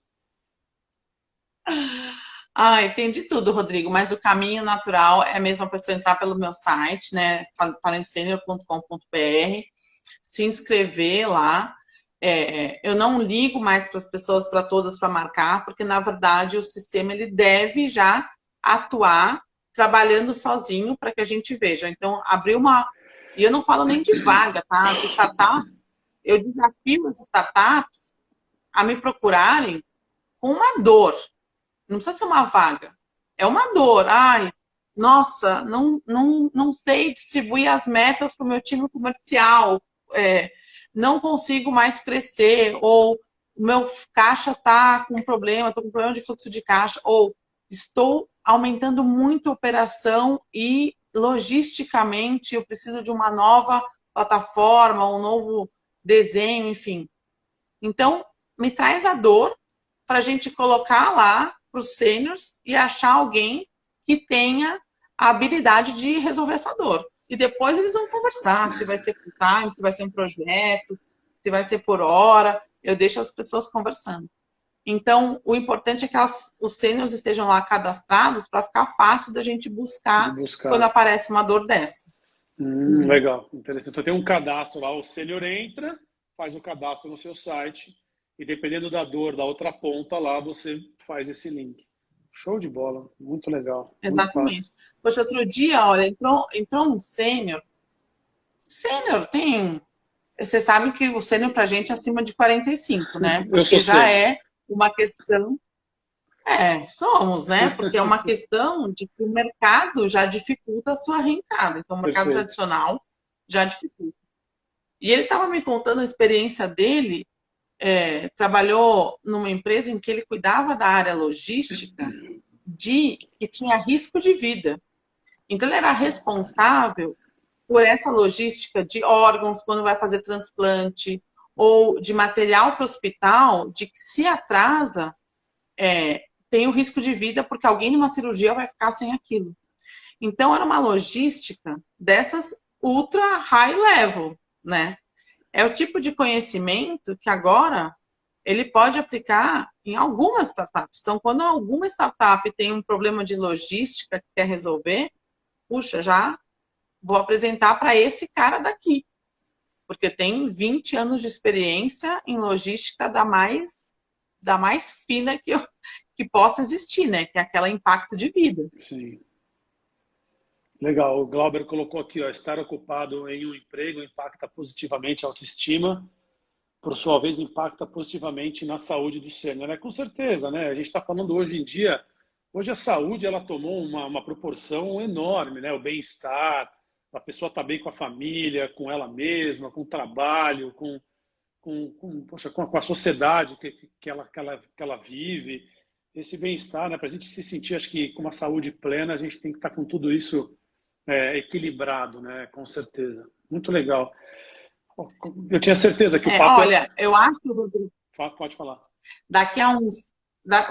Entendi tudo, Rodrigo, mas o caminho natural é mesmo a pessoa entrar pelo meu site, né, talentosenior.com.br, se inscrever lá. Eu não ligo mais para as pessoas, para todas, para marcar, porque, na verdade, o sistema ele deve já atuar trabalhando sozinho para que a gente veja. Então, abrir uma... E eu não falo nem de vaga, tá? As startups, eu desafio as startups a me procurarem com uma dor. Não precisa ser uma vaga. É uma dor. Ai, nossa, não sei distribuir as metas para o meu time comercial. Não consigo mais crescer. Ou o meu caixa está com problema, estou com problema de fluxo de caixa. Ou estou aumentando muito a operação e logisticamente eu preciso de uma nova plataforma, um novo desenho, enfim. Então, me traz a dor para a gente colocar lá para os sêniors e achar alguém que tenha a habilidade de resolver essa dor. E depois eles vão conversar, se vai ser full time, se vai ser um projeto, se vai ser por hora. Eu deixo as pessoas conversando. Então, o importante é que os sêniors estejam lá cadastrados para ficar fácil da gente buscar quando aparece uma dor dessa. Legal, interessante. Então tem um cadastro lá, o sênior entra, faz o cadastro no seu site e dependendo da dor da outra ponta lá, você faz esse link. Show de bola, muito legal. Exatamente. Poxa, outro dia, olha, entrou um sênior. Sênior tem... Você sabe que o sênior pra gente é acima de 45, né? Porque já é uma questão... somos, né? Porque é uma questão de que o mercado já dificulta a sua reentrada. Então, o mercado tradicional já dificulta. E ele estava me contando a experiência dele, trabalhou numa empresa em que ele cuidava da área logística que tinha risco de vida. Então, ele era responsável por essa logística de órgãos, quando vai fazer transplante, ou de material para o hospital, de que se atrasa, tem o risco de vida, porque alguém numa cirurgia vai ficar sem aquilo. Então, era uma logística dessas ultra high level, né? É o tipo de conhecimento que agora ele pode aplicar em algumas startups. Então, quando alguma startup tem um problema de logística que quer resolver, puxa, já vou apresentar para esse cara daqui. Porque tem 20 anos de experiência em logística da mais fina que possa existir, né? Que é aquela impacto de vida. Sim. Legal. O Glauber colocou aqui, ó, estar ocupado em um emprego impacta positivamente a autoestima, por sua vez impacta positivamente na saúde do sênior, né? Com certeza, né? A gente está falando hoje em dia, hoje a saúde ela tomou uma proporção enorme, né? O bem-estar, a pessoa está bem com a família, com ela mesma, com o trabalho, com a sociedade que ela vive, esse bem-estar, né? Para a gente se sentir, acho que com uma saúde plena, a gente tem que estar com tudo isso equilibrado, né? Com certeza. Muito legal. Eu tinha certeza que o papo... Olha, eu acho, Rodrigo... Pode falar.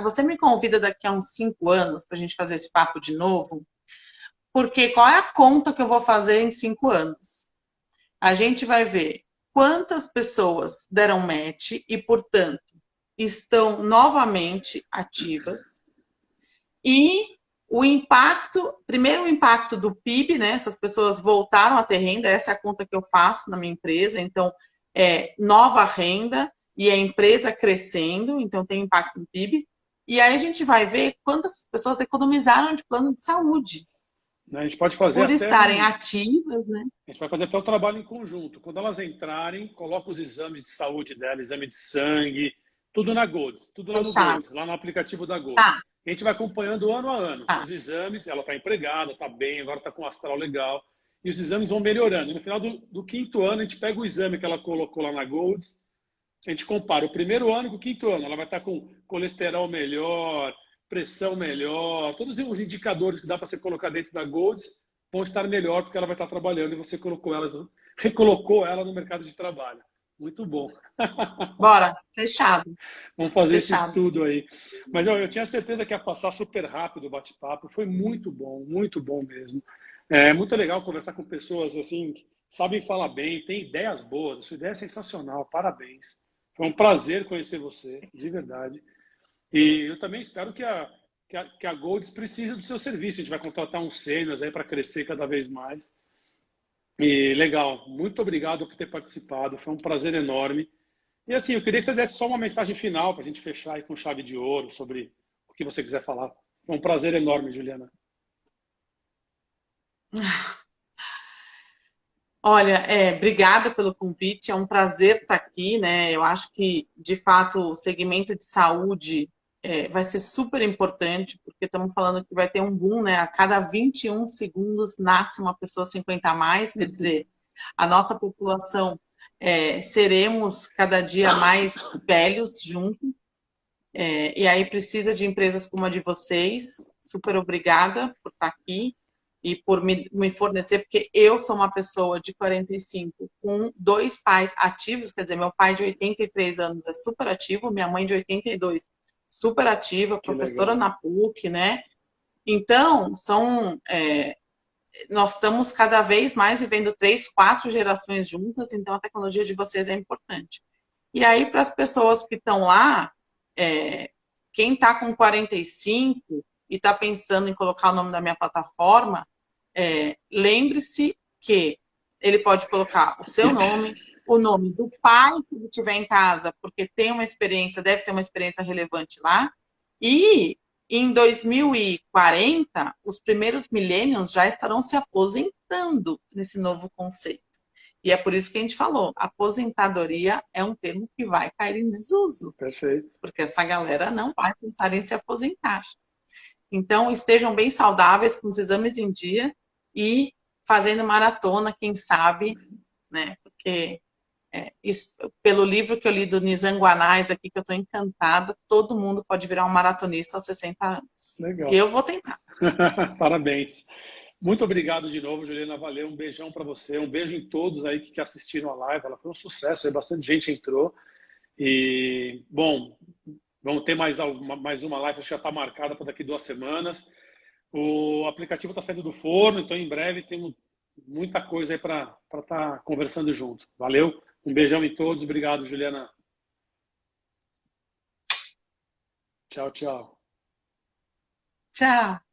Você me convida daqui a uns 5 anos para a gente fazer esse papo de novo, porque qual é a conta que eu vou fazer em 5 anos? A gente vai ver quantas pessoas deram match e, portanto, estão novamente ativas. E o impacto, primeiro o impacto do PIB, né? Essas pessoas voltaram a ter renda, essa é a conta que eu faço na minha empresa. Então, nova renda e a empresa crescendo, então tem impacto no PIB. E aí a gente vai ver quantas pessoas economizaram de plano de saúde. A gente pode fazer por estarem ativas, né? A gente vai fazer até o trabalho em conjunto. Quando elas entrarem, coloca os exames de saúde dela, exame de sangue, tudo na Golds, tudo lá no Golds, lá no aplicativo da Golds. Tá. A gente vai acompanhando ano a ano. Tá. Os exames, ela está empregada, está bem, agora está com um astral legal. E os exames vão melhorando. E no final do 5º ano, a gente pega o exame que ela colocou lá na Golds, a gente compara o primeiro ano com o 5º ano. Ela vai estar com colesterol melhor, pressão melhor, todos os indicadores que dá para você colocar dentro da Golds vão estar melhor porque ela vai estar trabalhando e você recolocou ela no mercado de trabalho. Muito bom. Bora, fechado. Vamos fazer esse estudo aí. Mas eu tinha certeza que ia passar super rápido o bate-papo. Foi muito bom mesmo. É muito legal conversar com pessoas assim que sabem falar bem, têm ideias boas. A sua ideia é sensacional, parabéns. Foi um prazer conhecer você, de verdade. E eu também espero que a Golds precise do seu serviço. A gente vai contratar uns sêniors aí para crescer cada vez mais. E legal, muito obrigado por ter participado, foi um prazer enorme. E assim, eu queria que você desse só uma mensagem final para a gente fechar aí com chave de ouro sobre o que você quiser falar. Foi um prazer enorme, Juliana. Olha, obrigada pelo convite, é um prazer estar aqui, né? Eu acho que, de fato, o segmento de saúde vai ser super importante, porque estamos falando que vai ter um boom, né? A cada 21 segundos nasce uma pessoa 50 a mais, quer dizer, a nossa população seremos cada dia mais velhos juntos, e aí precisa de empresas como a de vocês. Super obrigada por estar aqui. e por me fornecer, porque eu sou uma pessoa de 45 com 2 pais ativos, quer dizer, meu pai de 83 anos é super ativo, minha mãe de 82 super ativa, professora na PUC, né? Então, nós estamos cada vez mais vivendo 3, 4 gerações juntas, então a tecnologia de vocês é importante. E aí, para as pessoas que estão lá, quem está com 45 e está pensando em colocar o nome da minha plataforma, lembre-se que ele pode colocar o seu nome, o nome do pai que ele tiver em casa, porque tem uma experiência, deve ter uma experiência relevante lá, e em 2040, os primeiros millennials já estarão se aposentando nesse novo conceito. E é por isso que a gente falou, aposentadoria é um termo que vai cair em desuso. Perfeito. Porque essa galera não vai pensar em se aposentar. Então, estejam bem saudáveis, com os exames em dia e fazendo maratona, quem sabe, né? Porque pelo livro que eu li do Nizam Guanais aqui, que eu estou encantada, todo mundo pode virar um maratonista aos 60 anos. Legal. E eu vou tentar. Parabéns. Muito obrigado de novo, Juliana. Valeu. Um beijão para você. Um beijo em todos aí que assistiram a live. Ela foi um sucesso. Aí bastante gente entrou. E, bom, vamos ter mais uma live. Acho que já está marcada para daqui 2 semanas. O aplicativo está saindo do forno, então em breve temos muita coisa aí para estar conversando junto. Valeu. Um beijão em todos. Obrigado, Juliana. Tchau, tchau. Tchau.